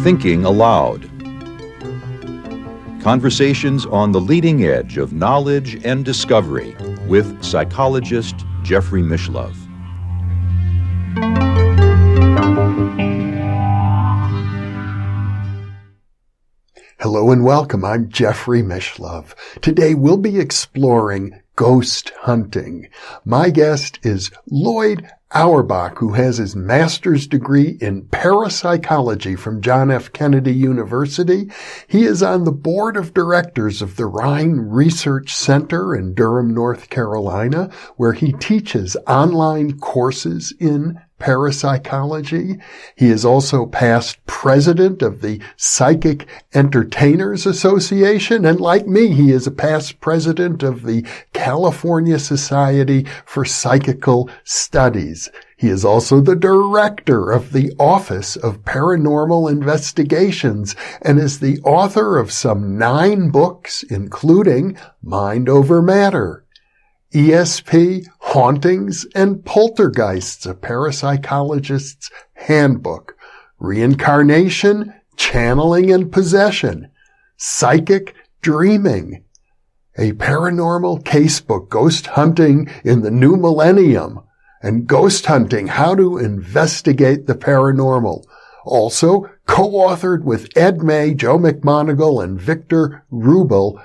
Thinking Aloud. Conversations on the leading edge of knowledge and discovery with psychologist Jeffrey Mishlove. Hello and welcome. I'm Jeffrey Mishlove. Today we'll be exploring ghost hunting. My guest is Loyd Auerbach, who has his master's degree in parapsychology from John F. Kennedy University. He is on the board of directors of the Rhine Research Center in Durham, North Carolina, where he teaches online courses in parapsychology. He is also past president of the Psychic Entertainers Association, and like me, he is a past president of the California Society for Psychical Studies. He is also the director of the Office of Paranormal Investigations and is the author of some 9 books, including Mind Over Matter, ESP, Hauntings, and Poltergeists, a parapsychologist's handbook, Reincarnation, Channeling and Possession, Psychic Dreaming, a Paranormal Casebook, Ghost Hunting in the New Millennium, and Ghost Hunting, How to Investigate the Paranormal. Also co-authored with Ed May, Joe McMoneagle, and Victor Rubel,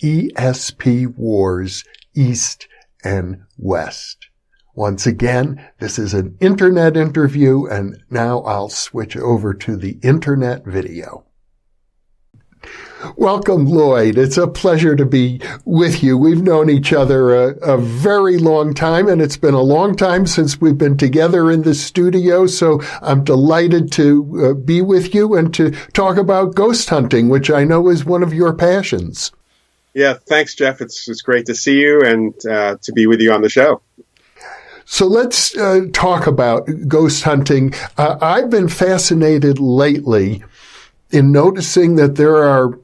ESP Wars, East and West. Once again, this is an internet interview, and now I'll switch over to the internet video. Welcome, Loyd. It's a pleasure to be with you. We've known each other a very long time, and it's been a long time since we've been together in the studio, so I'm delighted to be with you and to talk about ghost hunting, which I know is one of your passions. Yeah, thanks, Jeff. It's great to see you and to be with you on the show. So let's talk about ghost hunting. I've been fascinated lately in noticing that there are,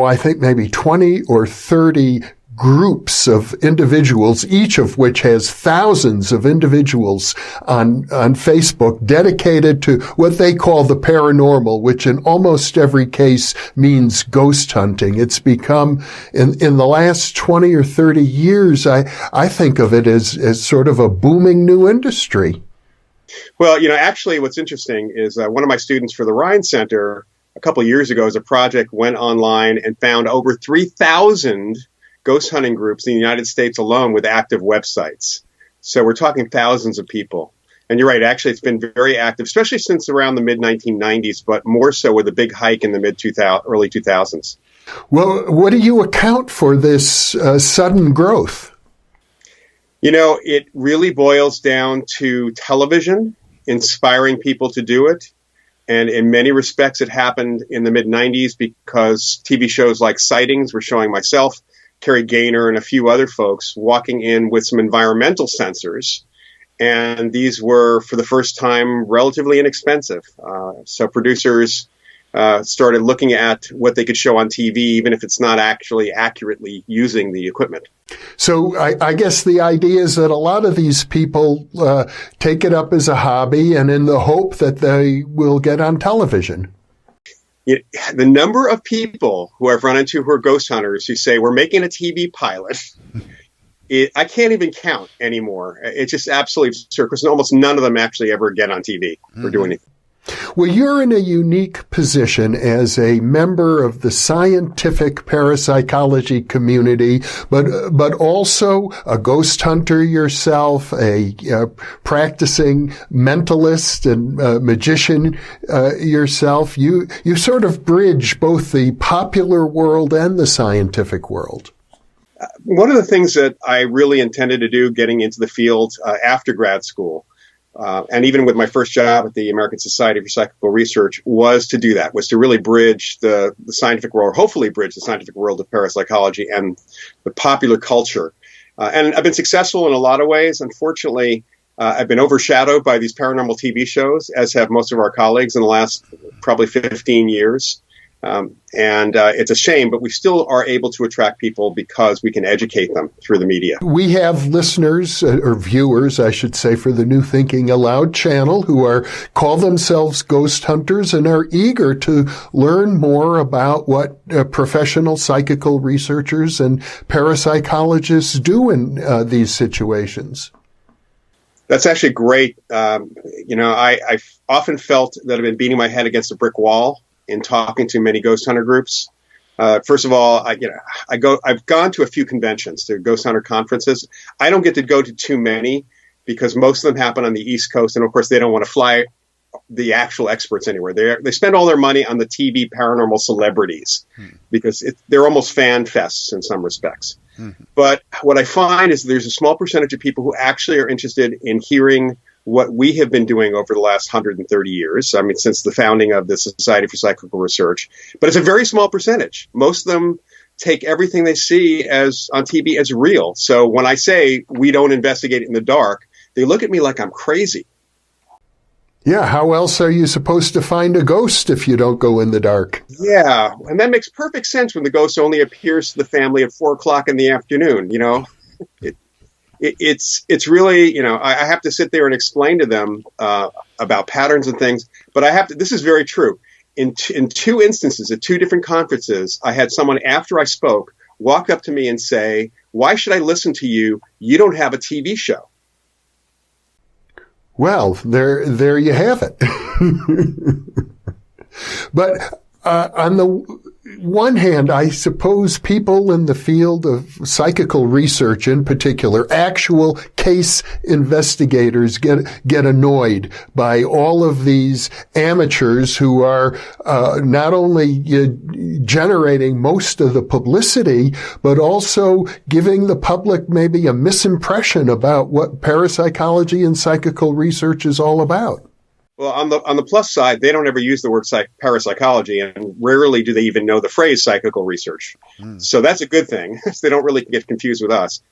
I think maybe 20 or 30 groups of individuals, each of which has thousands of individuals on Facebook dedicated to what they call the paranormal, which in almost every case means ghost hunting. It's become, in the last 20 or 30 years, I think of it as sort of a booming new industry. Well, actually what's interesting is one of my students for the Rhine Center a couple of years ago as a project went online and found over 3,000 ghost hunting groups in the United States alone with active websites. So we're talking thousands of people. And you're right, actually it's been very active, especially since around the mid-1990s, but more so with a big hike in the early 2000s. Well, what do you account for this sudden growth? It really boils down to television, inspiring people to do it. And in many respects, it happened in the mid-90s because TV shows like Sightings were showing myself, Terry Gaynor, and a few other folks walking in with some environmental sensors. And these were, for the first time, relatively inexpensive. So producers started looking at what they could show on TV, even if it's not actually accurately using the equipment. So I guess the idea is that a lot of these people take it up as a hobby and in the hope that they will get on television. The number of people who I've run into who are ghost hunters who say, we're making a TV pilot, I can't even count anymore. It's just absolutely absurd because almost none of them actually ever get on TV or do anything. Well, you're in a unique position as a member of the scientific parapsychology community, but also a ghost hunter yourself, a practicing mentalist and magician yourself. You sort of bridge both the popular world and the scientific world. One of the things that I really intended to do getting into the field after grad school, and even with my first job at the American Society for Psychical Research, was to do that, was to really bridge the scientific world, hopefully bridge the scientific world of parapsychology and the popular culture. And I've been successful in a lot of ways. Unfortunately, I've been overshadowed by these paranormal TV shows, as have most of our colleagues in the last probably 15 years. It's a shame, but we still are able to attract people because we can educate them through the media. We have listeners, or viewers, I should say, for the New Thinking Aloud channel who call themselves ghost hunters and are eager to learn more about what professional psychical researchers and parapsychologists do in these situations. That's actually great. I've often felt that I've been beating my head against a brick wall in talking to many ghost hunter groups. First of all, I've gone to a few conventions, to ghost hunter conferences. I don't get to go to too many because most of them happen on the East Coast, and of course, they don't want to fly the actual experts anywhere. They spend all their money on the TV paranormal celebrities because they're almost fan fests in some respects. Mm-hmm. But what I find is there's a small percentage of people who actually are interested in hearing what we have been doing over the last 130 years. I mean, since the founding of the Society for Psychical Research. But it's a very small percentage. Most of them take everything they see as on TV as real. So when I say we don't investigate in the dark, they look at me like I'm crazy. Yeah, how else are you supposed to find a ghost if you don't go in the dark? Yeah, and that makes perfect sense when the ghost only appears to the family at 4:00 in the afternoon. It's really, I have to sit there and explain to them about patterns and things. But this is very true. In two instances, at two different conferences, I had someone after I spoke walk up to me and say, "Why should I listen to you? You don't have a TV show." Well, there you have it. But on the one hand, I suppose people in the field of psychical research in particular, actual case investigators get annoyed by all of these amateurs who are not only generating most of the publicity, but also giving the public maybe a misimpression about what parapsychology and psychical research is all about. Well, on the plus side, they don't ever use the word parapsychology, and rarely do they even know the phrase psychical research. So that's a good thing. They don't really get confused with us.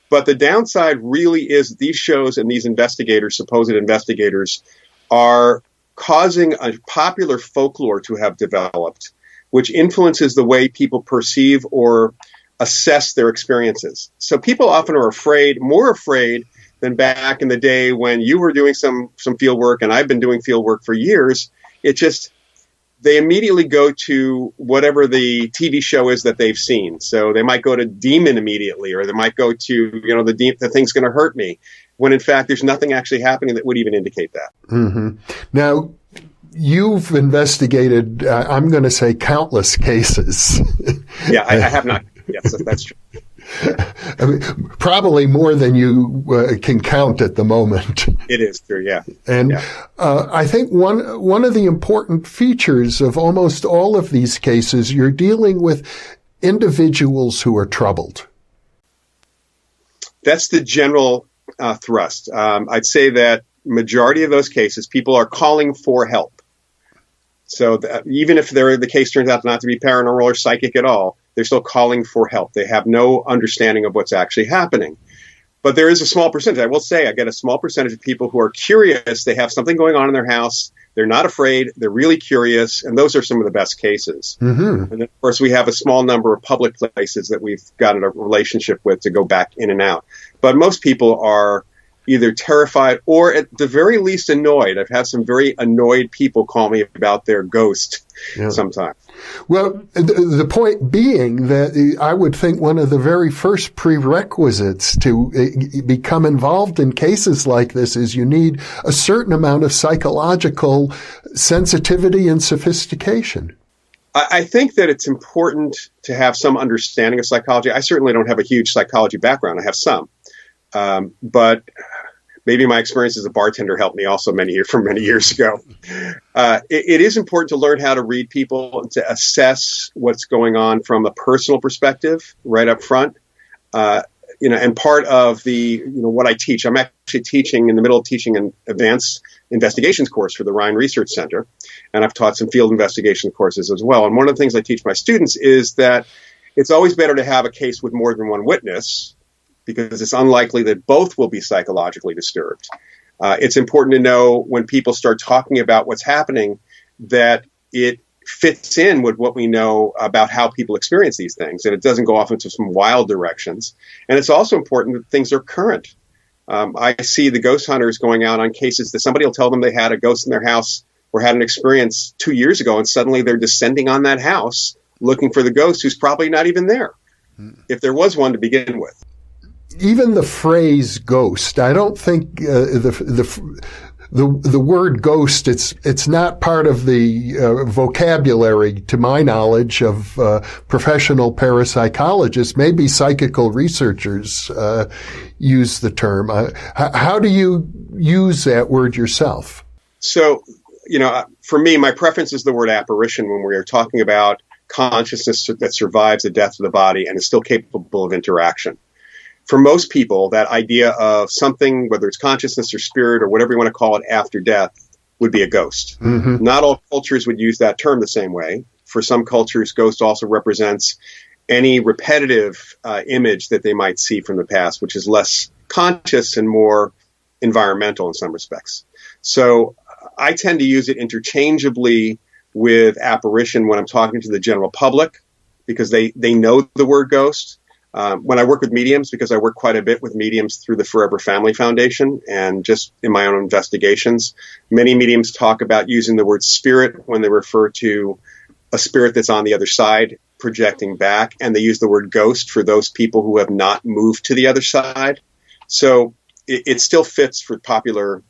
But the downside really is these shows and these investigators, supposed investigators, are causing a popular folklore to have developed, which influences the way people perceive or assess their experiences. So people often are more afraid than back in the day when you were doing some field work and I've been doing field work for years. They immediately go to whatever the TV show is that they've seen. So they might go to demon immediately, or they might go to, the thing's going to hurt me, when in fact there's nothing actually happening that would even indicate that. Mm-hmm. Now, you've investigated, I'm going to say, countless cases. Yeah, I have not. Yes, that's true. I mean, probably more than you can count at the moment. It is true, yeah. And I think one of the important features of almost all of these cases, you're dealing with individuals who are troubled. That's the general thrust. I'd say that majority of those cases, people are calling for help. So even if the case turns out not to be paranormal or psychic at all, they're still calling for help. They have no understanding of what's actually happening. But there is a small percentage. I will say I get a small percentage of people who are curious. They have something going on in their house. They're not afraid. They're really curious. And those are some of the best cases. Mm-hmm. And then, of course, we have a small number of public places that we've gotten a relationship with to go back in and out. But most people are either terrified or at the very least annoyed. I've had some very annoyed people call me about their ghost sometimes. Well, the point being that I would think one of the very first prerequisites to become involved in cases like this is you need a certain amount of psychological sensitivity and sophistication. I think that it's important to have some understanding of psychology. I certainly don't have a huge psychology background. I have some. But maybe my experience as a bartender helped me also many years ago. It is important to learn how to read people and to assess what's going on from a personal perspective right up front. And part of what I teach, I'm actually teaching in the middle of teaching an advanced investigations course for the Rhine Research Center. And I've taught some field investigation courses as well. And one of the things I teach my students is that it's always better to have a case with more than one witness, because it's unlikely that both will be psychologically disturbed. It's important to know when people start talking about what's happening that it fits in with what we know about how people experience these things, and it doesn't go off into some wild directions. And it's also important that things are current. I see the ghost hunters going out on cases that somebody will tell them they had a ghost in their house or had an experience 2 years ago, and suddenly they're descending on that house looking for the ghost who's probably not even there, if there was one to begin with. Even the phrase ghost, I don't think the word ghost, it's not part of the vocabulary, to my knowledge, of professional parapsychologists. Maybe psychical researchers use the term. How do you use that word yourself? So, for me, my preference is the word apparition when we are talking about consciousness that survives the death of the body and is still capable of interaction. For most people, that idea of something, whether it's consciousness or spirit or whatever you want to call it, after death, would be a ghost. Mm-hmm. Not all cultures would use that term the same way. For some cultures, ghost also represents any repetitive image that they might see from the past, which is less conscious and more environmental in some respects. So I tend to use it interchangeably with apparition when I'm talking to the general public, because they know the word ghost. When I work with mediums, because I work quite a bit with mediums through the Forever Family Foundation and just in my own investigations, many mediums talk about using the word spirit when they refer to a spirit that's on the other side projecting back, and they use the word ghost for those people who have not moved to the other side. So it still fits for popular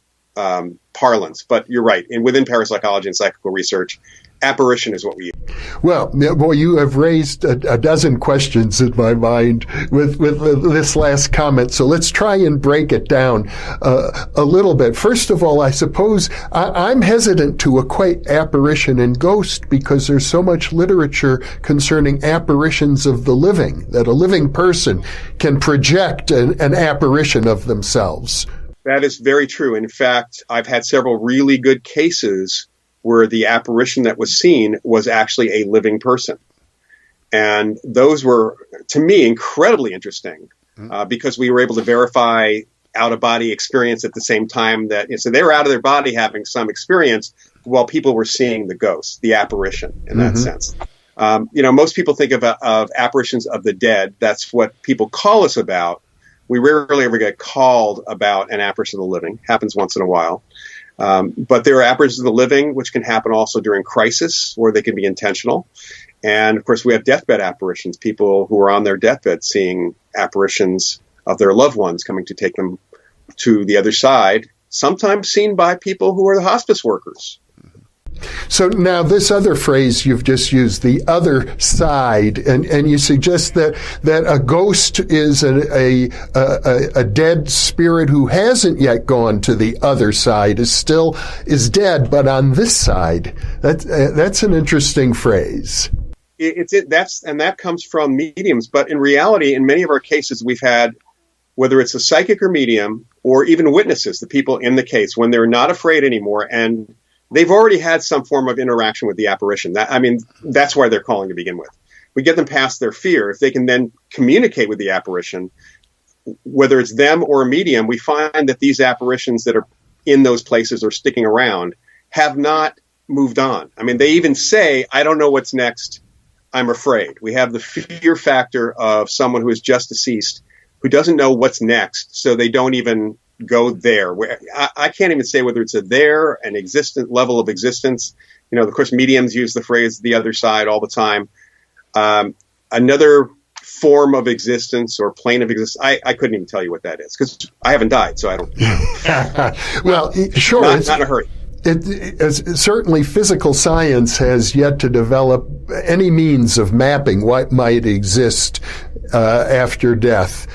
parlance, but you're right. And within parapsychology and psychical research, apparition is what we use. Well, boy, you have raised a dozen questions in my mind with this last comment. So let's try and break it down a little bit. First of all, I suppose I'm hesitant to equate apparition and ghost because there's so much literature concerning apparitions of the living, that a living person can project an apparition of themselves. That is very true. In fact, I've had several really good cases where the apparition that was seen was actually a living person. And those were, to me, incredibly interesting because we were able to verify out-of-body experience at the same time so they were out of their body having some experience while people were seeing the ghost, the apparition in that sense. Most people think of apparitions of the dead. That's what people call us about. We rarely ever get called about an apparition of the living. Happens once in a while. But there are apparitions of the living, which can happen also during crisis, or they can be intentional. And, of course, we have deathbed apparitions, people who are on their deathbed seeing apparitions of their loved ones coming to take them to the other side, sometimes seen by people who are the hospice workers. So now this other phrase you've just used, the other side, and you suggest that a ghost is a dead spirit who hasn't yet gone to the other side, is dead, but on this side. That's an interesting phrase. That comes from mediums, but in reality, in many of our cases, we've had, whether it's a psychic or medium, or even witnesses, the people in the case, when they're not afraid anymore, and they've already had some form of interaction with the apparition. That's why they're calling to begin with. We get them past their fear. If they can then communicate with the apparition, whether it's them or a medium, we find that these apparitions that are in those places or sticking around have not moved on. They even say, I don't know what's next. I'm afraid. We have the fear factor of someone who is just deceased, who doesn't know what's next, so they don't even go there. I can't even say whether it's an existent level of existence. Of course, mediums use the phrase the other side all the time. Another form of existence or plane of existence, I couldn't even tell you what that is because I haven't died, so I don't. Well, sure. Not in a hurry. Certainly physical science has yet to develop any means of mapping what might exist after death.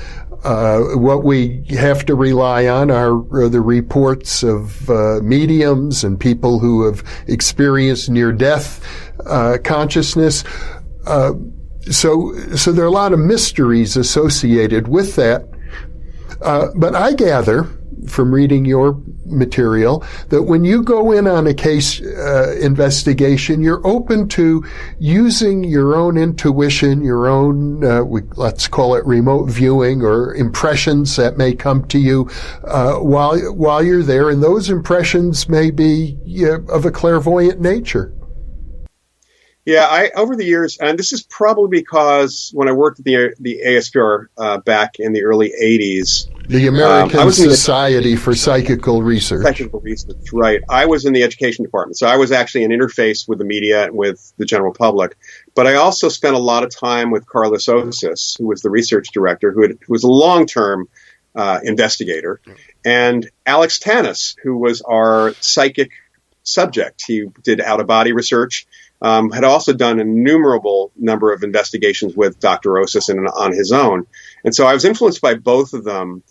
What we have to rely on are the reports of mediums and people who have experienced near-death consciousness. So there are a lot of mysteries associated with that. But I gather from reading your material that when you go in on a case investigation, you're open to using your own intuition, your own, let's call it remote viewing or impressions that may come to you while you're there, and those impressions may be of a clairvoyant nature. Yeah, over the years, and this is probably because when I worked at the ASPR back in the early 80s. The American Society for Psychical Research. Psychical Research, right. I was in the education department, so I was actually an interface with the media and with the general public. But I also spent a lot of time with Carlos Osis, who was the research director, who was a long-term investigator, and Alex Tanis, who was our psychic subject. He did out-of-body research. Had also done an innumerable number of investigations with Dr. Osis and on his own. And so I was influenced by both of them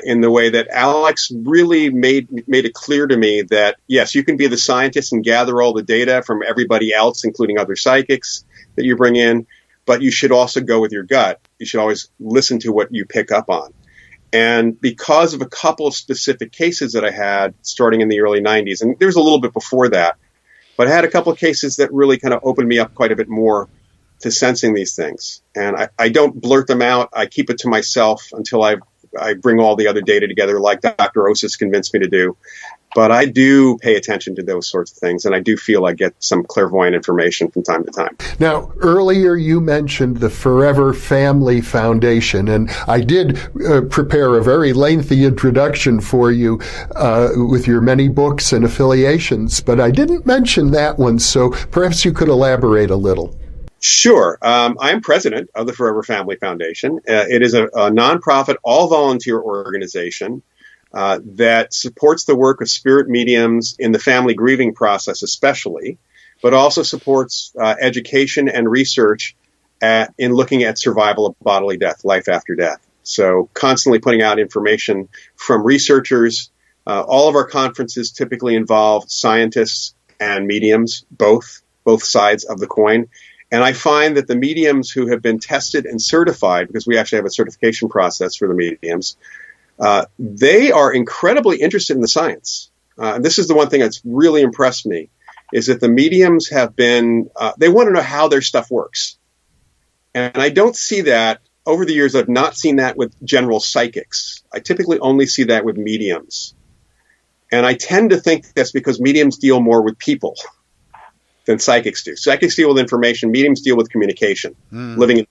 in the way that Alex really made it clear to me that, yes, you can be the scientist and gather all the data from everybody else, including other psychics that you bring in, but you should also go with your gut. You should always listen to what you pick up on. And because of a couple of specific cases that I had starting in the early 90s, and there's a little bit before that, but I had a couple of cases that really kind of opened me up quite a bit more to sensing these things. And I don't blurt them out. I keep it to myself until I bring all the other data together like Dr. Osis convinced me to do. But I do pay attention to those sorts of things, and I do feel I get some clairvoyant information from time to time. Now, earlier you mentioned the Forever Family Foundation, and I did prepare a very lengthy introduction for you with your many books and affiliations, but I didn't mention that one, so perhaps you could elaborate a little. Sure. I'm president of the Forever Family Foundation. It is a nonprofit, all-volunteer organization that supports the work of spirit mediums in the family grieving process especially, but also supports education and research in looking at survival of bodily death, life after death. So constantly putting out information from researchers. All of our conferences typically involve scientists and mediums, both sides of the coin. And I find that the mediums who have been tested and certified, because we actually have a certification process for the mediums, they are incredibly interested in the science. And this is the one thing that's really impressed me, is that the mediums have been, they want to know how their stuff works. And I don't see that, over the years, I've not seen that with general psychics. I typically only see that with mediums. And I tend to think that's because mediums deal more with people than psychics do. Psychics deal with information, mediums deal with communication, living in.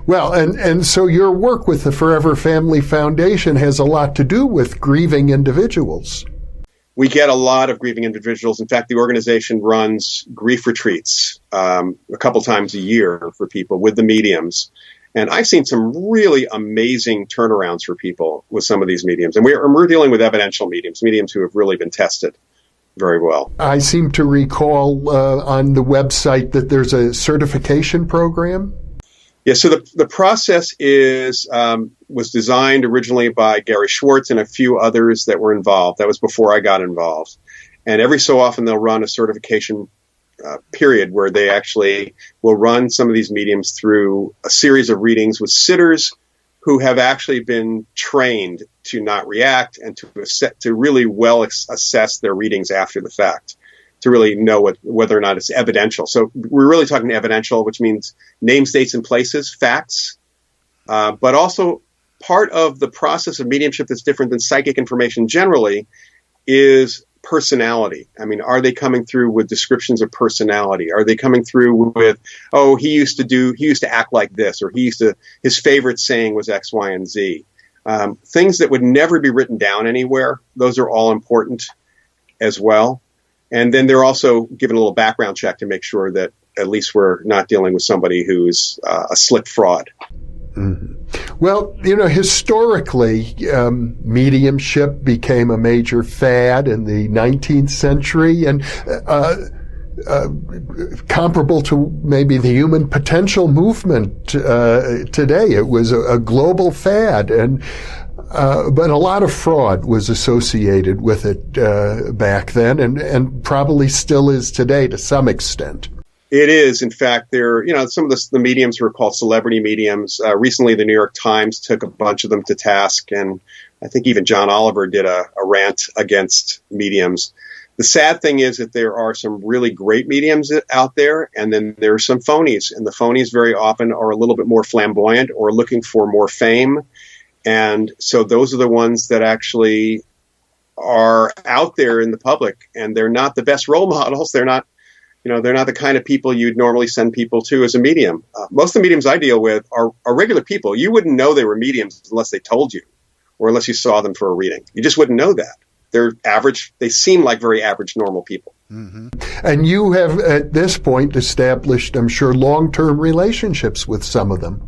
Well, and so your work with the Forever Family Foundation has a lot to do with grieving individuals. We get a lot of grieving individuals. In fact, the organization runs grief retreats a couple times a year for people with the mediums. And I've seen some really amazing turnarounds for people with some of these mediums. And we're dealing with evidential mediums who have really been tested very well. I seem to recall on the website that there's a certification program. Yeah, so the process was designed originally by Gary Schwartz and a few others that were involved. That was before I got involved. And every so often they'll run a certification period where they actually will run some of these mediums through a series of readings with sitters who have actually been trained to not react and to really well assess their readings after the fact, to really know whether or not it's evidential. So we're really talking evidential, which means names, dates, and places, facts, but also part of the process of mediumship that's different than psychic information generally is personality. I mean, are they coming through with descriptions of personality? Are they coming through with, oh, he used to act like this, or his favorite saying was X, Y, and Z. Things that would never be written down anywhere. Those are all important as well. And then they're also given a little background check to make sure that at least we're not dealing with somebody who's a slick fraud. Mm-hmm. Well, historically, mediumship became a major fad in the 19th century and comparable to maybe the human potential movement today. It was a global fad, but a lot of fraud was associated with it back then and probably still is today to some extent. It is. In fact, some of the mediums were called celebrity mediums. Recently, the New York Times took a bunch of them to task, and I think even John Oliver did a rant against mediums. The sad thing is that there are some really great mediums out there, and then there are some phonies, and the phonies very often are a little bit more flamboyant or looking for more fame. And so those are the ones that actually are out there in the public, and they're not the best role models. They're not they're not the kind of people you'd normally send people to as a medium. Most of the mediums I deal with are regular people. You wouldn't know they were mediums unless they told you, or unless you saw them for a reading. You just wouldn't know that. They're average. They seem like very average, normal people. Mm-hmm. And you have, at this point, established, I'm sure, long-term relationships with some of them.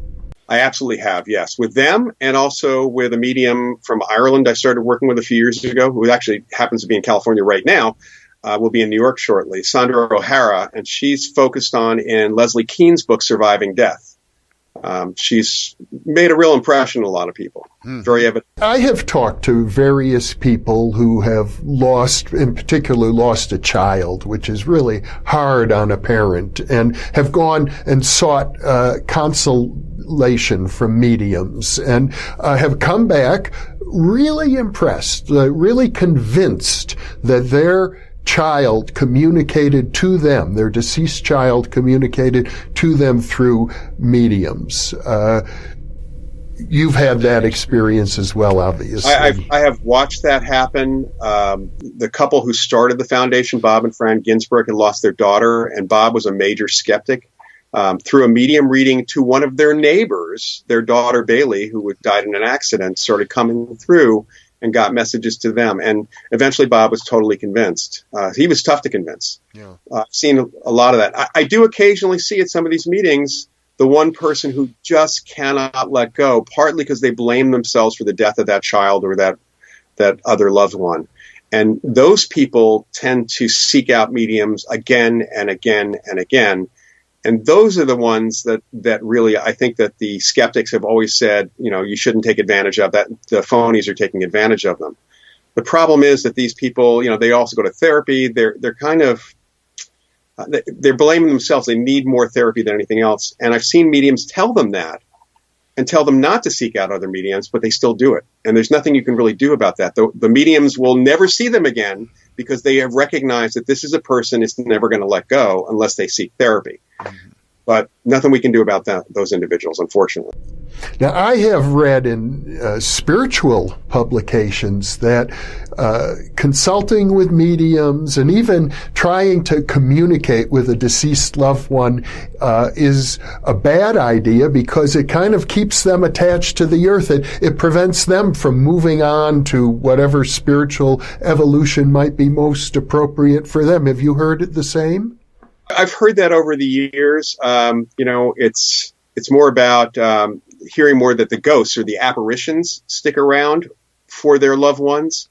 I absolutely have, yes. With them, and also with a medium from Ireland I started working with a few years ago, who actually happens to be in California right now. Will be in New York shortly, Sandra O'Hara, and she's focused in Leslie Kean's book, Surviving Death. She's made a real impression on a lot of people. Very evident. I have talked to various people who have in particular lost a child, which is really hard on a parent, and have gone and sought consolation from mediums, and have come back really impressed, really convinced that their child communicated to them, their deceased child communicated to them through mediums. You've had that experience as well, obviously. I have watched that happen. The couple who started the foundation, Bob and Fran Ginsberg, had lost their daughter, and Bob was a major skeptic. Through a medium reading to one of their neighbors, their daughter Bailey, who had died in an accident, started coming through and got messages to them. And eventually Bob was totally convinced. He was tough to convince. Yeah. I've seen a lot of that. I do occasionally see at some of these meetings the one person who just cannot let go, partly because they blame themselves for the death of that child or that other loved one. And those people tend to seek out mediums again and again and again. And those are the ones that really, I think that the skeptics have always said, you shouldn't take advantage of that. The phonies are taking advantage of them. The problem is that these people, they also go to therapy. They're kind of, they're blaming themselves. They need more therapy than anything else. And I've seen mediums tell them that and tell them not to seek out other mediums, but they still do it. And there's nothing you can really do about that. The mediums will never see them again because they have recognized that this is a person is never going to let go unless they seek therapy. But nothing we can do about those individuals, unfortunately. Now, I have read in spiritual publications that consulting with mediums and even trying to communicate with a deceased loved one is a bad idea because it kind of keeps them attached to the earth. It prevents them from moving on to whatever spiritual evolution might be most appropriate for them. Have you heard the same? I've heard that over the years. It's more about hearing more that the ghosts or the apparitions stick around for their loved ones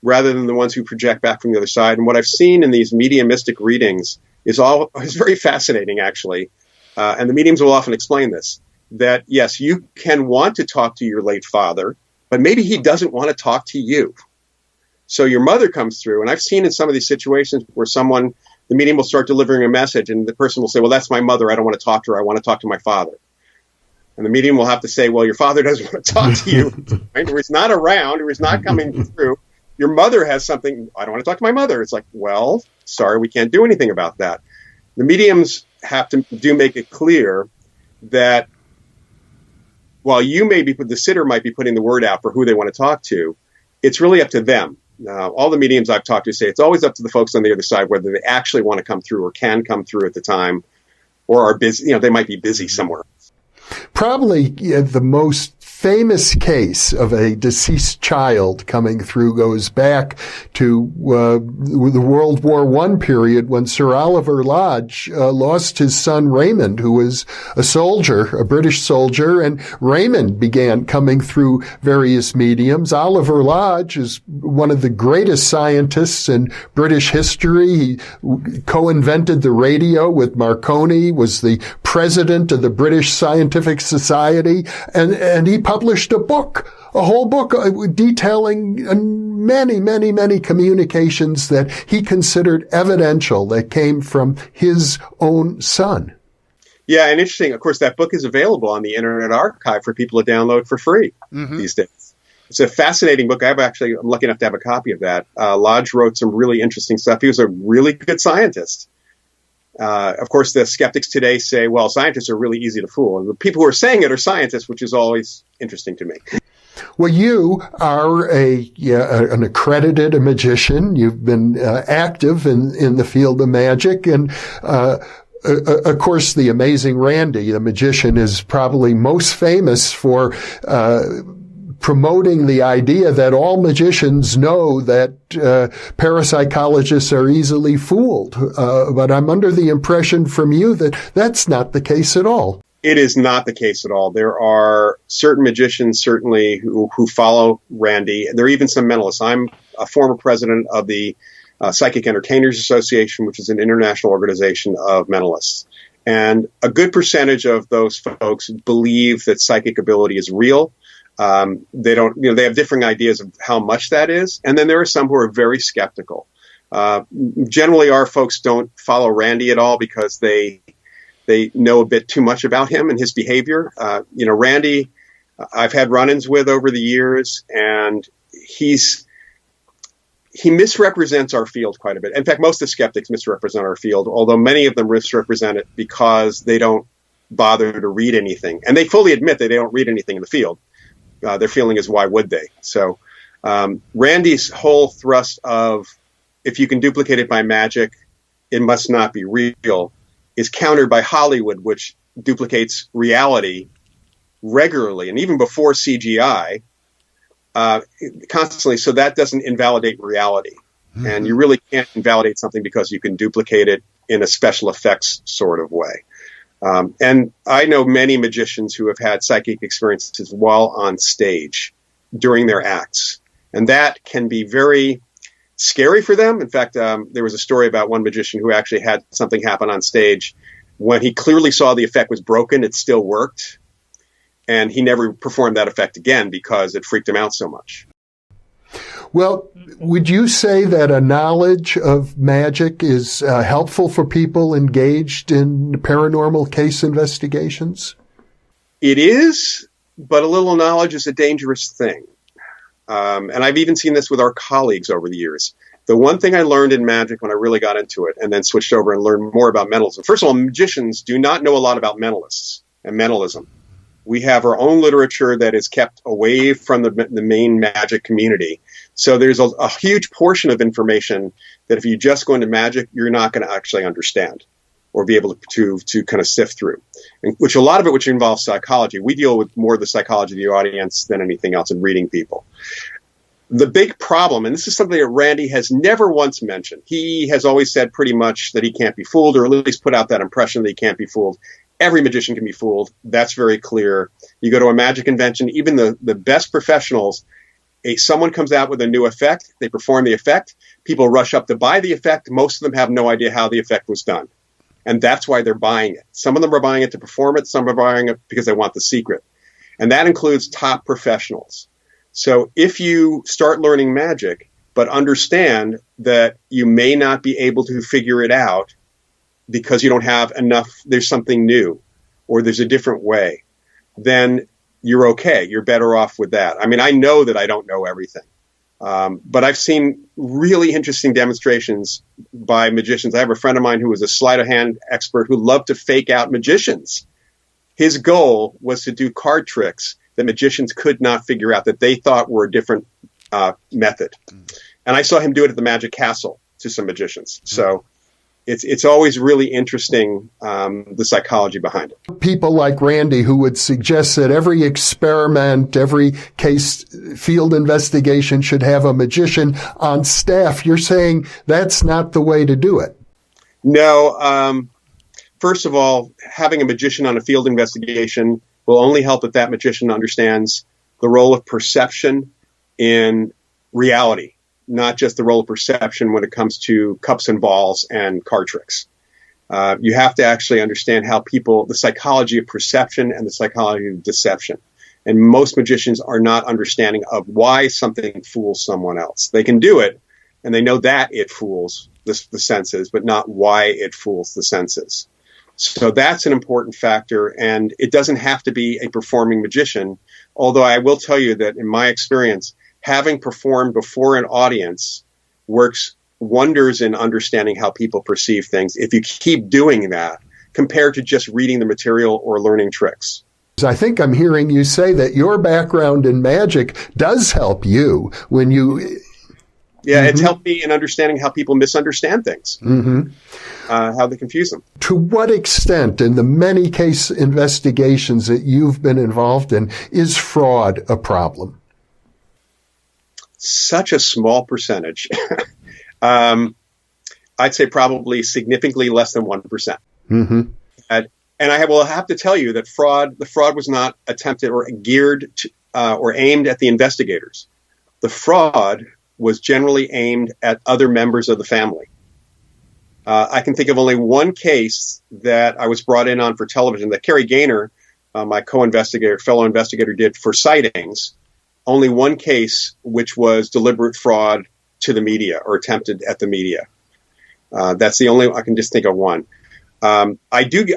rather than the ones who project back from the other side. And what I've seen in these mediumistic readings is very fascinating, actually. And the mediums will often explain this, that yes, you can want to talk to your late father, but maybe he doesn't want to talk to you. So your mother comes through, and I've seen in some of these situations where the medium will start delivering a message, and the person will say, well, that's my mother. I don't want to talk to her. I want to talk to my father. And the medium will have to say, well, your father doesn't want to talk to you. Right? Or he's not around, or he's not coming through. Your mother has something. I don't want to talk to my mother. It's like, well, sorry, we can't do anything about that. The mediums have to make it clear that while the sitter might be putting the word out for who they want to talk to, it's really up to them. All the mediums I've talked to say it's always up to the folks on the other side whether they actually want to come through or can come through at the time or are busy. They might be busy somewhere. Probably the most famous case of a deceased child coming through goes back to the World War I period when Sir Oliver Lodge lost his son Raymond, who was a soldier, a British soldier, and Raymond began coming through various mediums. Oliver Lodge is one of the greatest scientists in British history. He co-invented the radio with Marconi, was the president of the British Scientific Society, and he published a whole book detailing many communications that he considered evidential that came from his own son. Yeah, and interesting, of course, that book is available on the Internet Archive for people to download for free these days. It's a fascinating book. I'm lucky enough to have a copy of that. Lodge wrote some really interesting stuff. He was a really good scientist. Of course, the skeptics today say, well, scientists are really easy to fool. And the people who are saying it are scientists, which is always interesting to me. Well, you are an accredited magician. You've been active in the field of magic, and of course, the amazing Randy, the magician, is probably most famous for promoting the idea that all magicians know that parapsychologists are easily fooled. But I'm under the impression from you that that's not the case at all. It is not the case at all. There are certain magicians, certainly, who follow Randy. There are even some mentalists. I'm a former president of the Psychic Entertainers Association, which is an international organization of mentalists. And a good percentage of those folks believe that psychic ability is real. They don't, they have differing ideas of how much that is. And then there are some who are very skeptical. Generally, our folks don't follow Randy at all because they know a bit too much about him and his behavior. Randy, I've had run-ins with over the years, and he misrepresents our field quite a bit. In fact, most of the skeptics misrepresent our field, although many of them misrepresent it because they don't bother to read anything. And they fully admit that they don't read anything in the field. Their feeling is, why would they? So Randy's whole thrust of, if you can duplicate it by magic, it must not be real, is countered by Hollywood, which duplicates reality regularly, and even before CGI, constantly. So that doesn't invalidate reality. Mm-hmm. And you really can't invalidate something because you can duplicate it in a special effects sort of way. And I know many magicians who have had psychic experiences while on stage during their acts. And that can be very scary for them. In fact, there was a story about one magician who actually had something happen on stage. When he clearly saw the effect was broken, it still worked. And he never performed that effect again because it freaked him out so much. Well, would you say that a knowledge of magic is helpful for people engaged in paranormal case investigations? It is, but a little knowledge is a dangerous thing. And I've even seen this with our colleagues over the years. The one thing I learned in magic when I really got into it and then switched over and learned more about mentalism. First of all, magicians do not know a lot about mentalists and mentalism. We have our own literature that is kept away from the main magic community. So there's a huge portion of information that if you just go into magic, you're not going to actually understand or be able to kind of sift through. And which a lot of it, which involves psychology. We deal with more of the psychology of the audience than anything else in reading people. The big problem, and this is something that Randy has never once mentioned, he has always said pretty much that he can't be fooled, or at least put out that impression that he can't be fooled. Every magician can be fooled. That's very clear. You go to a magic convention, even the best professionals, someone comes out with a new effect, they perform the effect, people rush up to buy the effect. Most of them have no idea how the effect was done. And that's why they're buying it. Some of them are buying it to perform it. Some are buying it because they want the secret. And that includes top professionals. So if you start learning magic, but understand that you may not be able to figure it out because you don't have enough, there's something new, or there's a different way, then you're okay. You're better off with that. I mean, I know that I don't know everything. But I've seen really interesting demonstrations by magicians. I have a friend of mine who was a sleight of hand expert who loved to fake out magicians. His goal was to do card tricks that magicians could not figure out, that they thought were a different method. And I saw him do it at the Magic Castle to some magicians. So it's always really interesting, the psychology behind it. People like Randy who would suggest that every experiment, every case field investigation should have a magician on staff. You're saying that's not the way to do it? No. First of all, having a magician on a field investigation will only help if that magician understands the role of perception in reality, not just the role of perception when it comes to cups and balls and card tricks. You have to actually understand how the psychology of perception and the psychology of deception. And most magicians are not understanding of why something fools someone else. They can do it, and they know that it fools the senses, but not why it fools the senses. So that's an important factor, and it doesn't have to be a performing magician, although I will tell you that in my experience, having performed before an audience works wonders in understanding how people perceive things if you keep doing that compared to just reading the material or learning tricks. I think I'm hearing you say that your background in magic does help you when you... Yeah, it's helped me in understanding how people misunderstand things, how they confuse them. To what extent, in the many case investigations that you've been involved in, is fraud a problem? Such a small percentage. I'd say probably significantly less than 1%. And I will have to tell you that the fraud was not attempted or geared to, or aimed at the investigators. The fraud was generally aimed at other members of the family. I can think of only one case that I was brought in on for television that Kerry Gaynor, my fellow investigator, did for Sightings. Only one case which was deliberate fraud to the media or attempted at the media. That's the only, I can just think of one. I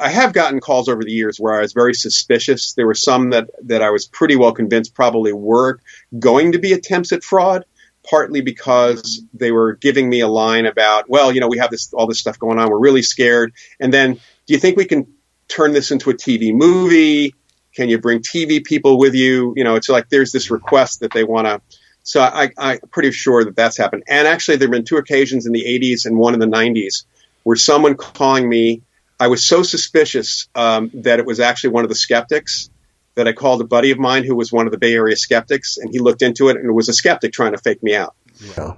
have gotten calls over the years where I was very suspicious. There were some that I was pretty well convinced probably were going to be attempts at fraud, partly because they were giving me a line about, well, we have all this stuff going on. We're really scared. And then, do you think we can turn this into a TV movie? Can you bring TV people with you? It's like there's this request that they want to. So I'm pretty sure that that's happened. And actually, there have been two occasions in the 80s and one in the 90s where someone calling me, I was so suspicious that it was actually one of the skeptics that I called a buddy of mine who was one of the Bay Area skeptics, and he looked into it, and it was a skeptic trying to fake me out. Yeah.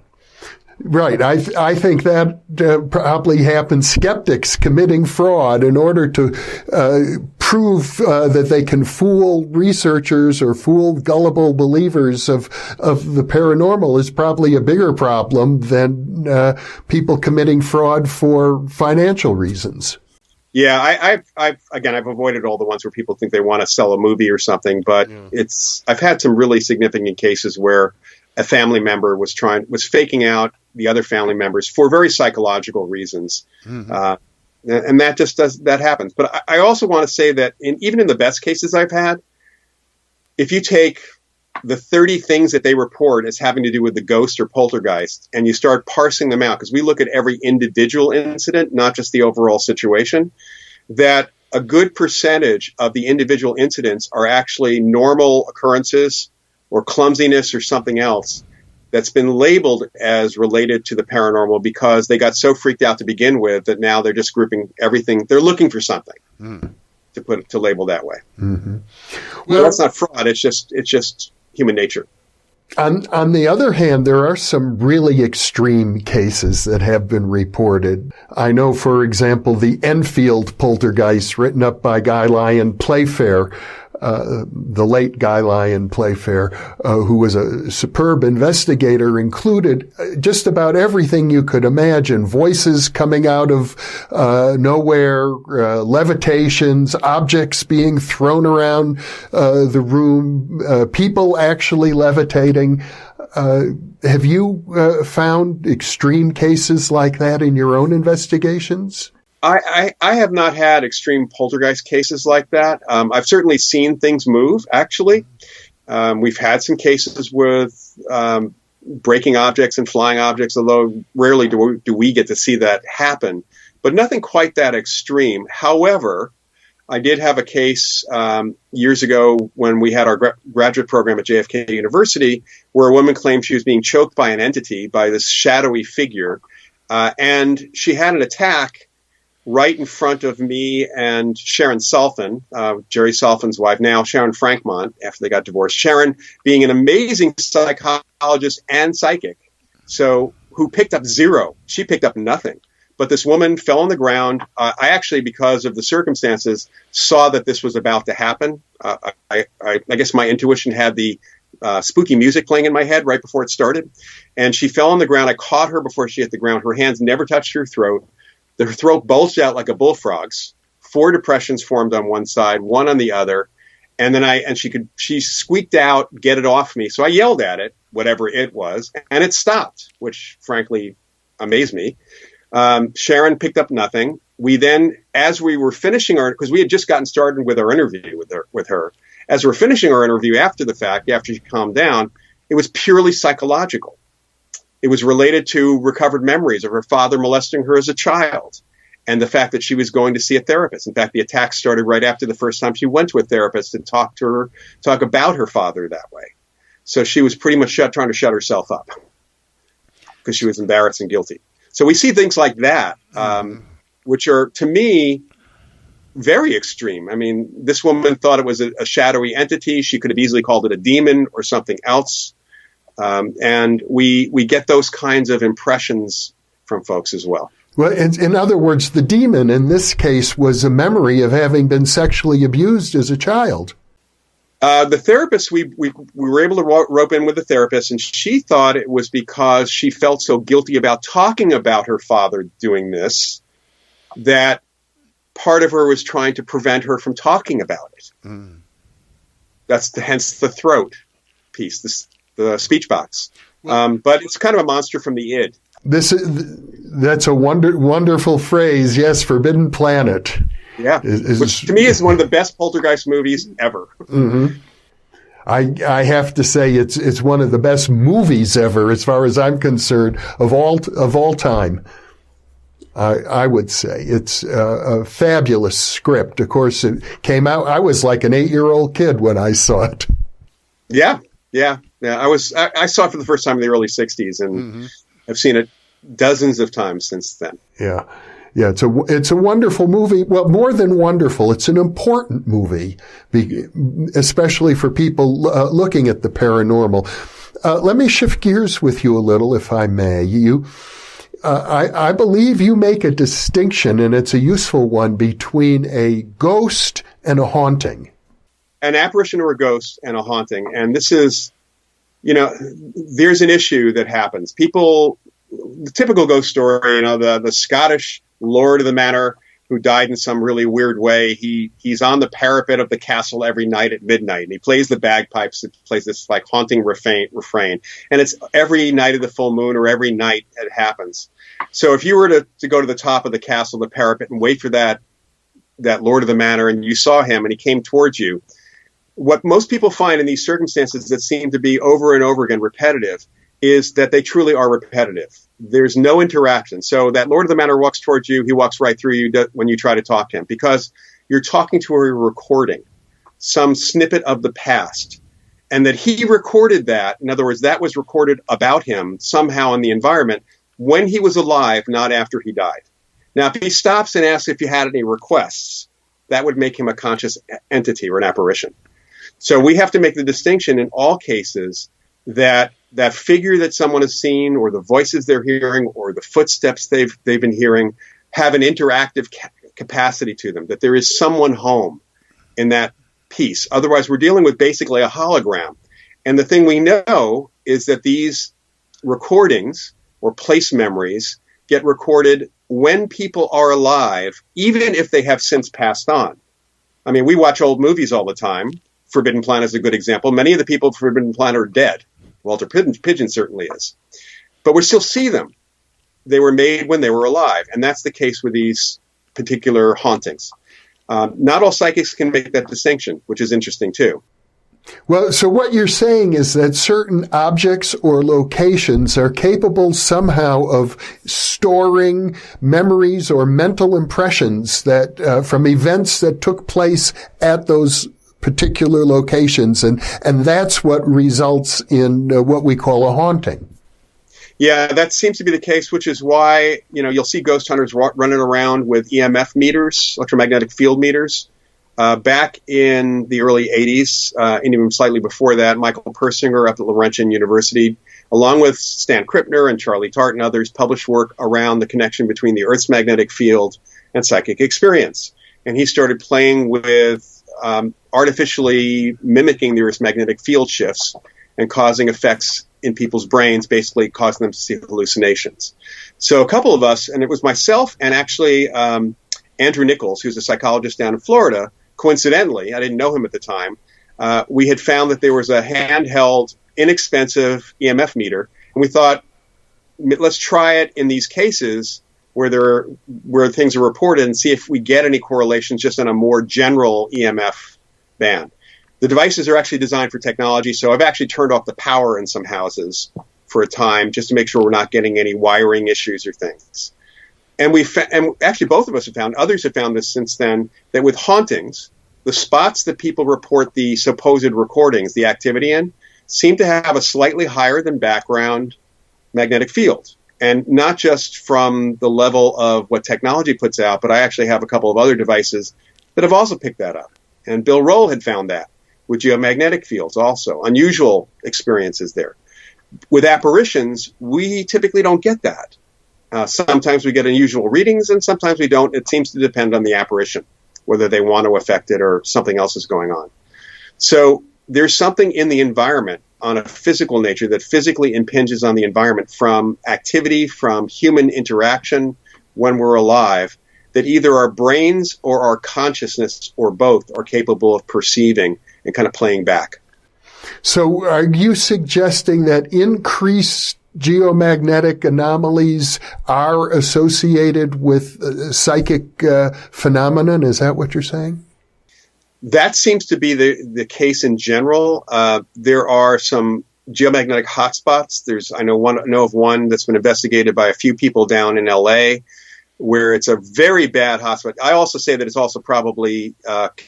Right. I think that probably happens. Skeptics committing fraud in order to prove that they can fool researchers or fool gullible believers of the paranormal is probably a bigger problem than people committing fraud for financial reasons. Yeah, I've avoided all the ones where people think they want to sell a movie or something, but I've had some really significant cases where a family member was faking out the other family members for very psychological reasons. And that happens. But I also want to say that even in the best cases I've had, if you take the 30 things that they report as having to do with the ghost or poltergeist, and you start parsing them out, because we look at every individual incident, not just the overall situation, that a good percentage of the individual incidents are actually normal occurrences or clumsiness or something else that's been labeled as related to the paranormal because they got so freaked out to begin with that now they're just grouping everything. They're looking for something to label that way. Well, so that's not fraud. It's just human nature. On the other hand, there are some really extreme cases that have been reported. I know, for example, the Enfield poltergeist written up by Guy Lyon Playfair, the late Guy Lyon Playfair, who was a superb investigator, included just about everything you could imagine. Voices coming out of nowhere, levitations, objects being thrown around the room, people actually levitating. Have you found extreme cases like that in your own investigations? I have not had extreme poltergeist cases like that. I've certainly seen things move, actually. We've had some cases with breaking objects and flying objects, although rarely do we get to see that happen. But nothing quite that extreme. However, I did have a case years ago when we had our graduate program at JFK University where a woman claimed she was being choked by an entity, by this shadowy figure. And she had an attack right in front of me and Sharon Salfin, Jerry Salfin's wife, now Sharon Frankmont, after they got divorced. Sharon being an amazing psychologist and psychic, so who picked up zero. She picked up nothing. But this woman fell on the ground. I actually, because of the circumstances, saw that this was about to happen. I guess my intuition had the spooky music playing in my head right before it started. And she fell on the ground. I caught her before she hit the ground. Her hands never touched her throat. Her throat bulged out like a bullfrog's. 4 depressions formed on one side, 1 on the other. And then she squeaked out, "Get it off me." So I yelled at it, whatever it was, and it stopped, which frankly amazed me. Sharon picked up nothing. We then, as we were finishing because we had just gotten started with our interview with her, as we're finishing our interview after the fact, after she calmed down, it was purely psychological. It was related to recovered memories of her father molesting her as a child. and the fact that she was going to see a therapist. In fact, the attack started right after the first time she went to a therapist and talk about her father that way. So she was pretty much trying to shut herself up because she was embarrassed and guilty. So we see things like that, which are, to me, very extreme. I mean, this woman thought it was a shadowy entity. She could have easily called it a demon or something else. And we get those kinds of impressions from folks as well. Well, in other words, the demon in this case was a memory of having been sexually abused as a child. The therapist, we were able to rope in with the therapist, and she thought it was because she felt so guilty about talking about her father doing this that part of her was trying to prevent her from talking about it. That's hence the throat piece, the speech box. But it's kind of a monster from the id. That's a wonderful phrase. Yes, Forbidden Planet. Yeah, which to me is one of the best poltergeist movies ever. Mm-hmm. I have to say it's one of the best movies ever, as far as I'm concerned, of all time. I would say it's a fabulous script. Of course, it came out. I was like an 8-year-old kid when I saw it. Yeah. I saw it for the first time in the early '60s, and I've seen it dozens of times since then. Yeah. It's a wonderful movie. Well, more than wonderful, it's an important movie, especially for people looking at the paranormal. Let me shift gears with you a little, if I may. I believe you make a distinction, and it's a useful one, between a ghost and a haunting. An apparition or a ghost and a haunting. And this is, there's an issue that happens. People, the typical ghost story, the Scottish lord of the manor who died in some really weird way. He's on the parapet of the castle every night at midnight, and he plays the bagpipes. It plays this like haunting refrain. And it's every night of the full moon or every night it happens. So if you were to go to the top of the castle, the parapet, and wait for that lord of the manor, and you saw him and he came towards you, what most people find in these circumstances that seem to be over and over again repetitive is that they truly are repetitive. There's no interaction. So that lord of the manor walks towards you, he walks right through you when you try to talk to him, because you're talking to a recording, some snippet of the past, and that he recorded that. In other words, that was recorded about him somehow in the environment when he was alive, not after he died. Now, if he stops and asks if you had any requests, that would make him a conscious entity or an apparition. So we have to make the distinction in all cases that figure that someone has seen, or the voices they're hearing, or the footsteps they've been hearing, have an interactive capacity to them, that there is someone home in that piece. Otherwise, we're dealing with basically a hologram. And the thing we know is that these recordings or place memories get recorded when people are alive, even if they have since passed on. I mean, we watch old movies all the time. Forbidden Planet is a good example. Many of the people of Forbidden Planet are dead. Walter Pidgeon certainly is. But we still see them. They were made when they were alive. And that's the case with these particular hauntings. Not all psychics can make that distinction, which is interesting too. Well, so what you're saying is that certain objects or locations are capable somehow of storing memories or mental impressions that from events that took place at those particular locations, and that's what results in what we call a haunting. Yeah, that seems to be the case, which is why, you'll see ghost hunters running around with EMF meters, electromagnetic field meters. Back in the early 80s, and even slightly before that, Michael Persinger up at Laurentian University, along with Stan Krippner and Charlie Tart and others, published work around the connection between the Earth's magnetic field and psychic experience. And he started playing with artificially mimicking the Earth's magnetic field shifts and causing effects in people's brains, basically causing them to see hallucinations. So a couple of us, and it was myself and actually Andrew Nichols, who's a psychologist down in Florida, coincidentally, I didn't know him at the time, we had found that there was a handheld, inexpensive EMF meter, and we thought, let's try it in these cases where things are reported and see if we get any correlations just in a more general EMF band. The devices are actually designed for technology, so I've actually turned off the power in some houses for a time just to make sure we're not getting any wiring issues or things. And and actually both of us have found, others have found this since then, that with hauntings, the spots that people report the supposed recordings, the activity in, seem to have a slightly higher than background magnetic field. And not just from the level of what technology puts out, but I actually have a couple of other devices that have also picked that up. And Bill Roll had found that with geomagnetic fields also, unusual experiences there. With apparitions, we typically don't get that. Sometimes we get unusual readings, and sometimes we don't. It seems to depend on the apparition, whether they want to affect it or something else is going on. So there's something in the environment on a physical nature that physically impinges on the environment from activity, from human interaction when we're alive, that either our brains or our consciousness or both are capable of perceiving and kind of playing back. So are you suggesting that increased geomagnetic anomalies are associated with psychic phenomenon? Is that what you're saying? That seems to be the case in general. There are some geomagnetic hotspots. I know of one that's been investigated by a few people down in LA, where it's a very bad hotspot. I also say that it's also probably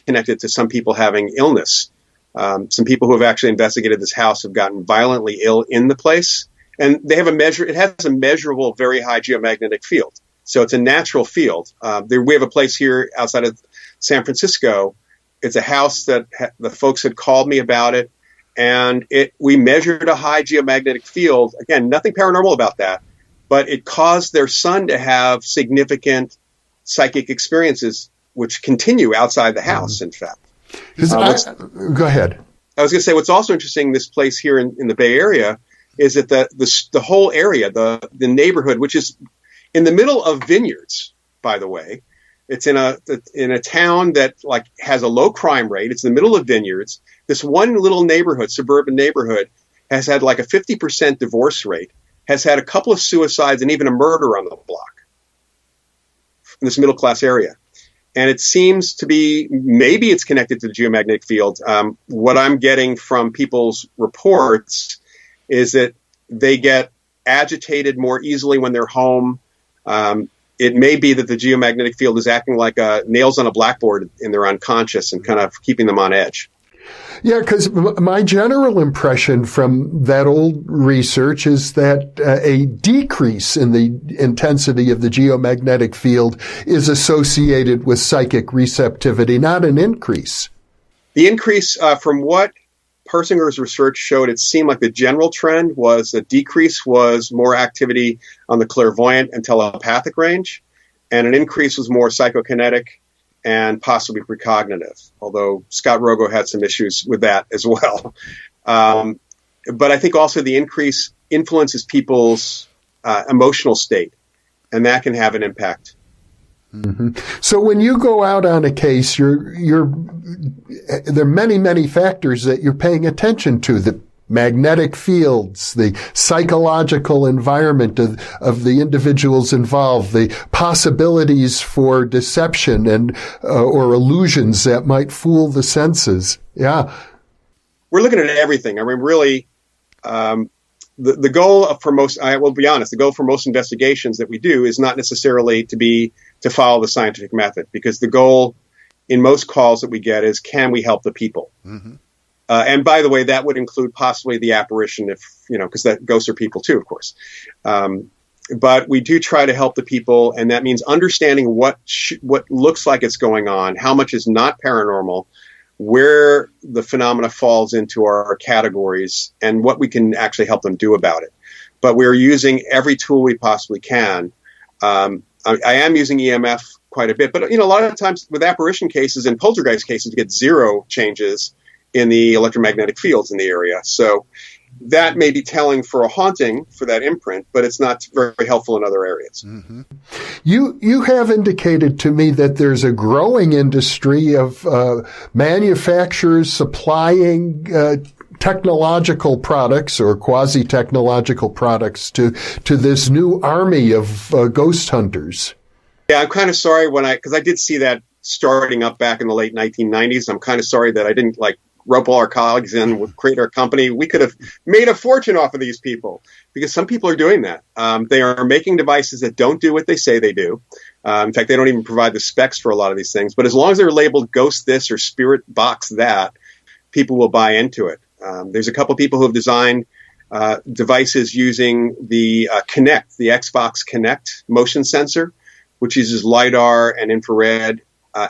connected to some people having illness. Some people who have actually investigated this house have gotten violently ill in the place, and they have it has a measurable, very high geomagnetic field. So it's a natural field. We have a place here outside of San Francisco. It's a house that the folks had called me about it, and we measured a high geomagnetic field. Again, nothing paranormal about that, but it caused their son to have significant psychic experiences, which continue outside the house, in fact. Go ahead. I was going to say, what's also interesting, this place here in the Bay Area, is that the whole area, the neighborhood, which is in the middle of vineyards, by the way. It's in a town that has a low crime rate. It's in the middle of vineyards. This one little neighborhood, suburban neighborhood, has had like a 50% divorce rate, has had a couple of suicides and even a murder on the block in this middle class area. And it seems to be, maybe it's connected to the geomagnetic field. What I'm getting from people's reports is that they get agitated more easily when they're home. It may be that the geomagnetic field is acting like nails on a blackboard in their unconscious and kind of keeping them on edge. Yeah, because my general impression from that old research is that a decrease in the intensity of the geomagnetic field is associated with psychic receptivity, not an increase. The increase, from what Persinger's research showed, it seemed like the general trend was the decrease was more activity on the clairvoyant and telepathic range, and an increase was more psychokinetic and possibly precognitive, although Scott Rogo had some issues with that as well. But I think also the increase influences people's emotional state, and that can have an impact. Mm-hmm. So when you go out on a case, there are many, many factors that you're paying attention to. The magnetic fields, the psychological environment of the individuals involved, the possibilities for deception and or illusions that might fool the senses. Yeah. We're looking at everything. I mean, really, the goal for most, I will be honest, the goal for most investigations that we do is not necessarily to follow the scientific method, because the goal in most calls that we get is, can we help the people? Mm-hmm. And by the way, that would include possibly the apparition, because that ghosts are people too, of course. But we do try to help the people, and that means understanding what looks like it's going on, how much is not paranormal, where the phenomena falls into our categories, and what we can actually help them do about it. But we're using every tool we possibly can. I am using EMF quite a bit, but a lot of times with apparition cases and poltergeist cases, you get zero changes in the electromagnetic fields in the area. So that may be telling for a haunting, for that imprint, but it's not very helpful in other areas. Mm-hmm. You have indicated to me that there's a growing industry of manufacturers supplying technological products or quasi-technological products to this new army of ghost hunters. Yeah, I'm kind of sorry because I did see that starting up back in the late 1990s. I'm kind of sorry that I didn't rope all our colleagues in, we'll create our company. We could have made a fortune off of these people, because some people are doing that. They are making devices that don't do what they say they do. In fact, they don't even provide the specs for a lot of these things. But as long as they're labeled ghost this or spirit box that, people will buy into it. There's a couple people who have designed devices using the Kinect, the Xbox Kinect motion sensor, which uses LiDAR and infrared.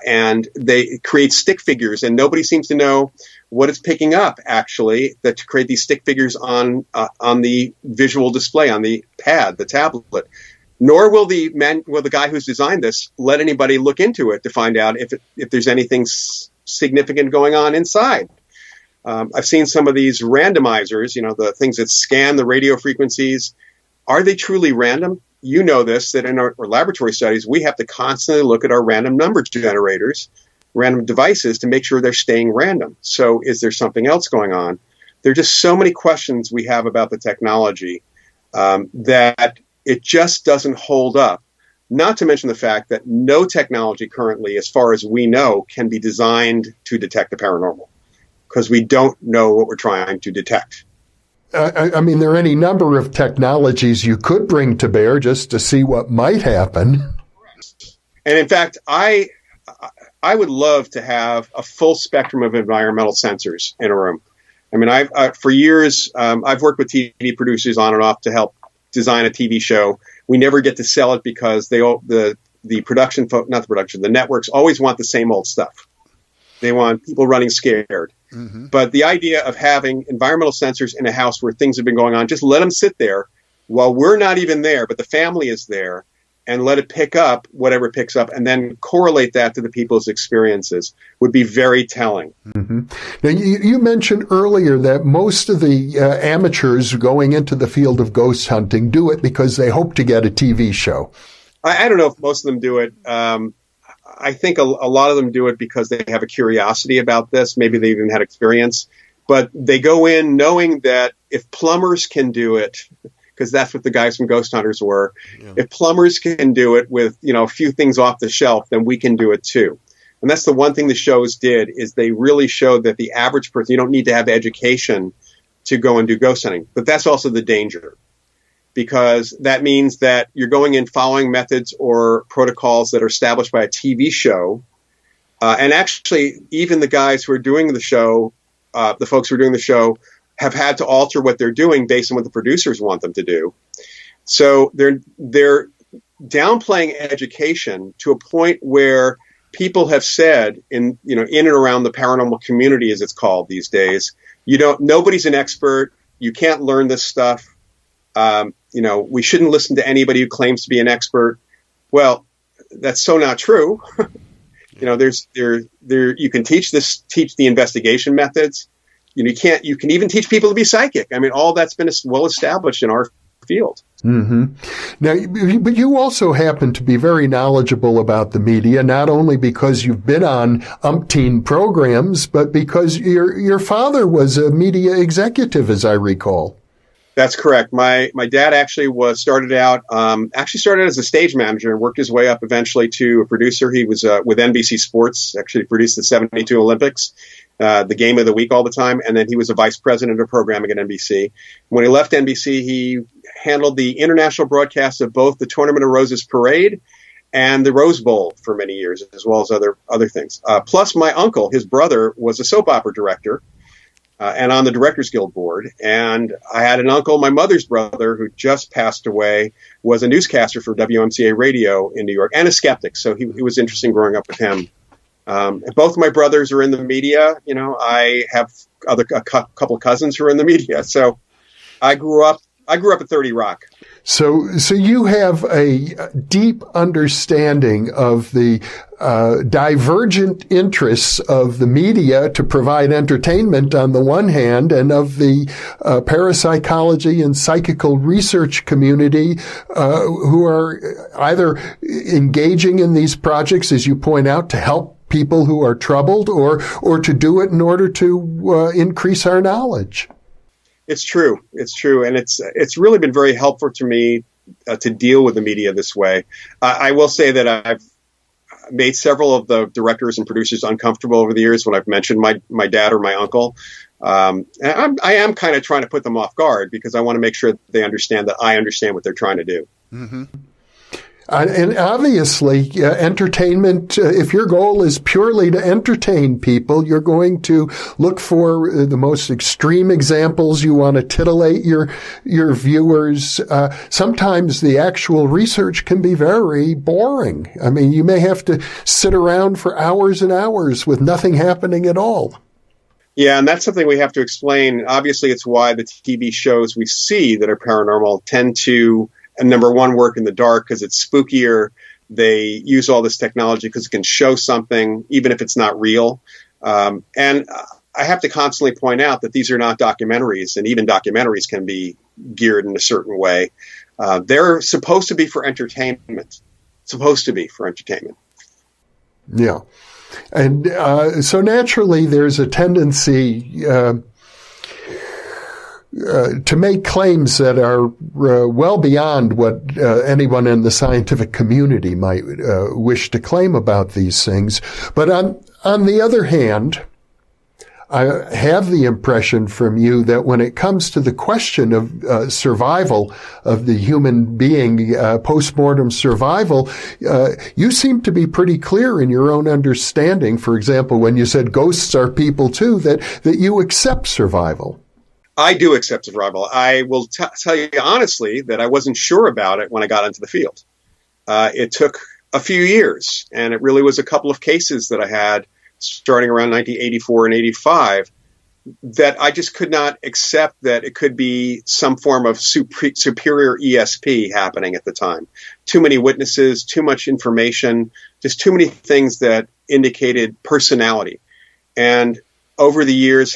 And they create stick figures, and nobody seems to know what it's picking up, actually, that to create these stick figures on the visual display, on the pad, the tablet. Nor will the guy who's designed this let anybody look into it to find out if there's anything significant going on inside. I've seen some of these randomizers, the things that scan the radio frequencies. Are they truly random? You know this, that in our laboratory studies, we have to constantly look at our random number generators, random devices, to make sure they're staying random. So is there something else going on? There are just so many questions we have about the technology that it just doesn't hold up. Not to mention the fact that no technology currently, as far as we know, can be designed to detect the paranormal, because we don't know what we're trying to detect. I mean, there are any number of technologies you could bring to bear just to see what might happen. And in fact, I would love to have a full spectrum of environmental sensors in a room. I mean, for years, I've worked with TV producers on and off to help design a TV show. We never get to sell it because the networks always want the same old stuff. They want people running scared. Mm-hmm. But the idea of having environmental sensors in a house where things have been going on, just let them sit there while we're not even there, but the family is there, and let it pick up whatever it picks up, and then correlate that to the people's experiences would be very telling. Mm-hmm. Now, you mentioned earlier that most of the amateurs going into the field of ghost hunting do it because they hope to get a TV show. I don't know if most of them do it. I think a lot of them do it because they have a curiosity about this. Maybe they even had experience. But they go in knowing that if plumbers can do it, because that's what the guys from Ghost Hunters were, if plumbers can do it with a few things off the shelf, then we can do it too. And that's the one thing the shows did, is they really showed that the average person, you don't need to have education to go and do ghost hunting. But that's also the danger, because that means that you're going in following methods or protocols that are established by a TV show. And actually, even the guys who are doing the show, the folks who are doing the show, have had to alter what they're doing based on what the producers want them to do. So they're downplaying education to a point where people have said in and around the paranormal community, as it's called these days, nobody's an expert. You can't learn this stuff. We shouldn't listen to anybody who claims to be an expert. Well, that's so not true. You can teach the investigation methods. You can even teach people to be psychic. I mean, all that's been well established in our field. Mm-hmm. Now, but you also happen to be very knowledgeable about the media, not only because you've been on umpteen programs, but because your father was a media executive, as I recall. That's correct. My dad actually started out as a stage manager and worked his way up eventually to a producer. He was with NBC Sports, actually produced the 72 Olympics, the game of the week all the time, and then he was a vice president of programming at NBC. When he left NBC, he handled the international broadcast of both the Tournament of Roses parade and the Rose Bowl for many years, as well as other things. Plus, my uncle, his brother, was a soap opera director. And on the Directors Guild board. And I had an uncle, my mother's brother, who just passed away, was a newscaster for WMCA radio in New York, and a skeptic. So it was interesting growing up with him. Both my brothers are in the media. I have a couple of cousins who are in the media. So I grew up at 30 Rock. So you have a deep understanding of the divergent interests of the media to provide entertainment on the one hand, and of the parapsychology and psychical research community who are either engaging in these projects, as you point out, to help people who are troubled, or to do it in order to increase our knowledge. It's true. And it's really been very helpful to me to deal with the media this way. I will say that made several of the directors and producers uncomfortable over the years when I've mentioned my dad or my uncle. And I am kind of trying to put them off guard because I want to make sure that they understand that I understand what they're trying to do. Mm-hmm. And obviously, entertainment, if your goal is purely to entertain people, you're going to look for the most extreme examples. You want to titillate your viewers. Sometimes the actual research can be very boring. I mean, you may have to sit around for hours and hours with nothing happening at all. Yeah, and that's something we have to explain. Obviously, it's why the TV shows we see that are paranormal tend to, and number one, work in the dark because it's spookier. They use all this technology because it can show something, even if it's not real. And I have to constantly point out that these are not documentaries, and even documentaries can be geared in a certain way. They're supposed to be for entertainment. Yeah. And so naturally, there's a tendency to make claims that are well beyond what anyone in the scientific community might wish to claim about these things. But on the other hand, I have the impression from you that when it comes to the question of survival of the human being, post-mortem survival, you seem to be pretty clear in your own understanding. For example, when you said ghosts are people too, that you accept survival. I do accept survival. I will tell you honestly that I wasn't sure about it when I got into the field. It took a few years, and it really was a couple of cases that I had starting around 1984 and 85 that I just could not accept that it could be some form of superior ESP happening at the time. Too many witnesses, too much information, just too many things that indicated personality. And over the years,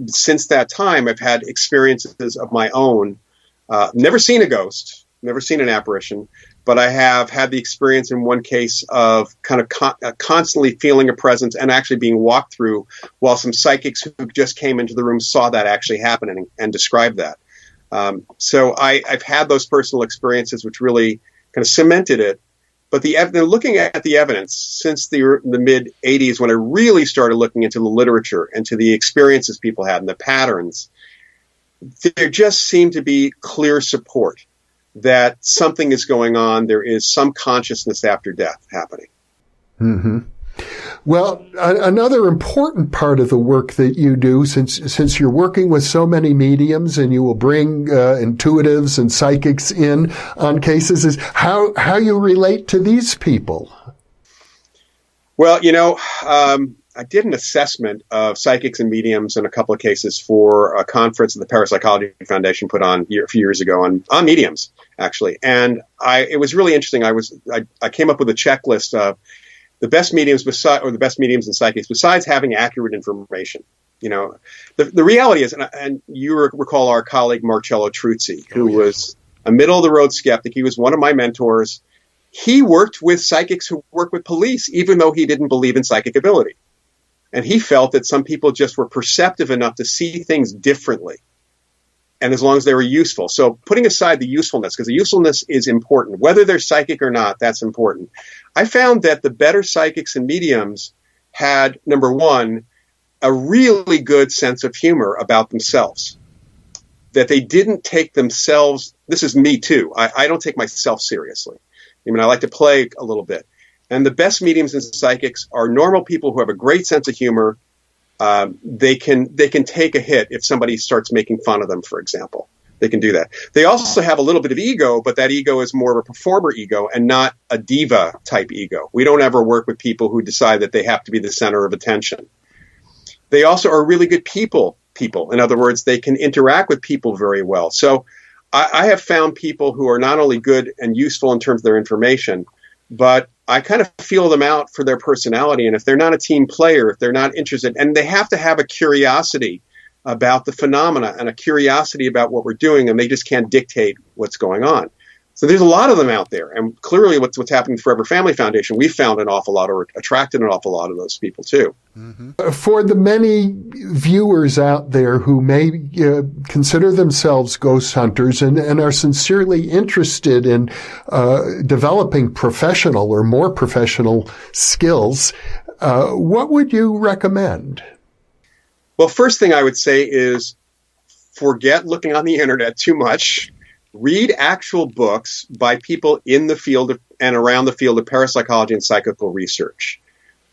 since that time, I've had experiences of my own. Never seen a ghost, never seen an apparition, but I have had the experience in one case of kind of constantly feeling a presence and actually being walked through while some psychics who just came into the room saw that actually happen and described that. So I've had those personal experiences which really kind of cemented it. But looking at the evidence since the mid 80s, when I really started looking into the literature, into the experiences people had and the patterns, there just seemed to be clear support that something is going on. There is some consciousness after death happening. Mm-hmm. Well, another important part of the work that you do, since you're working with so many mediums and you will bring intuitives and psychics in on cases, is how you relate to these people. Well, I did an assessment of psychics and mediums in a couple of cases for a conference that the Parapsychology Foundation put on a few years ago on mediums, actually. And it was really interesting. I came up with a checklist of the best mediums the best mediums and psychics besides having accurate information. The reality is, and you recall our colleague Marcello Truzzi, who was a middle of the road skeptic. He was one of my mentors. He worked with psychics who worked with police, even though he didn't believe in psychic ability. And he felt that some people just were perceptive enough to see things differently. And as long as they were useful. So putting aside the usefulness, because the usefulness is important, whether they're psychic or not, that's important. I found that the better psychics and mediums had, number one, a really good sense of humor about themselves. That they didn't take themselves, this is me too, I don't take myself seriously. I like to play a little bit. And the best mediums and psychics are normal people who have a great sense of humor. They can take a hit if somebody starts making fun of them, for example. They can do that. They also have a little bit of ego, but that ego is more of a performer ego and not a diva type ego. We don't ever work with people who decide that they have to be the center of attention. They also are really good people. In other words, they can interact with people very well. So I have found people who are not only good and useful in terms of their information, but I kind of feel them out for their personality. And if they're not a team player, if they're not interested, and they have to have a curiosity about the phenomena and a curiosity about what we're doing, and they just can't dictate what's going on. So there's a lot of them out there. And clearly what's happened to Forever Family Foundation, we found an awful lot, or attracted an awful lot of those people too. Mm-hmm. For the many viewers out there who may consider themselves ghost hunters and are sincerely interested in developing professional or more professional skills, what would you recommend? Well, first thing I would say is forget looking on the internet too much. Read actual books by people in the field and around the field of parapsychology and psychical research.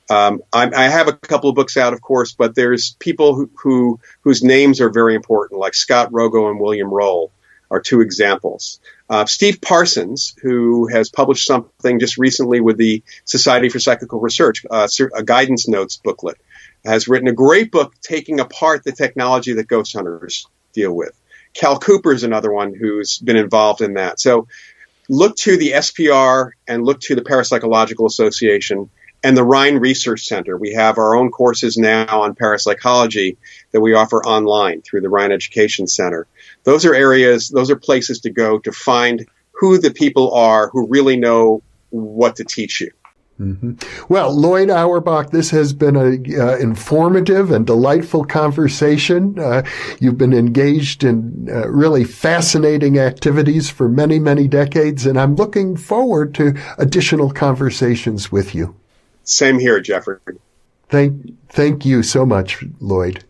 I have a couple of books out, of course, but there's people whose names are very important, like Scott Rogo and William Roll are two examples. Steve Parsons, who has published something just recently with the Society for Psychical Research, a guidance notes booklet, has written a great book taking apart the technology that ghost hunters deal with. Cal Cooper is another one who's been involved in that. So look to the SPR and look to the Parapsychological Association and the Rhine Research Center. We have our own courses now on parapsychology that we offer online through the Rhine Education Center. Those are places to go to find who the people are who really know what to teach you. Mm-hmm. Well, Loyd Auerbach, this has been an informative and delightful conversation. You've been engaged in really fascinating activities for many, many decades, and I'm looking forward to additional conversations with you. Same here, Jeffrey. Thank you so much, Loyd.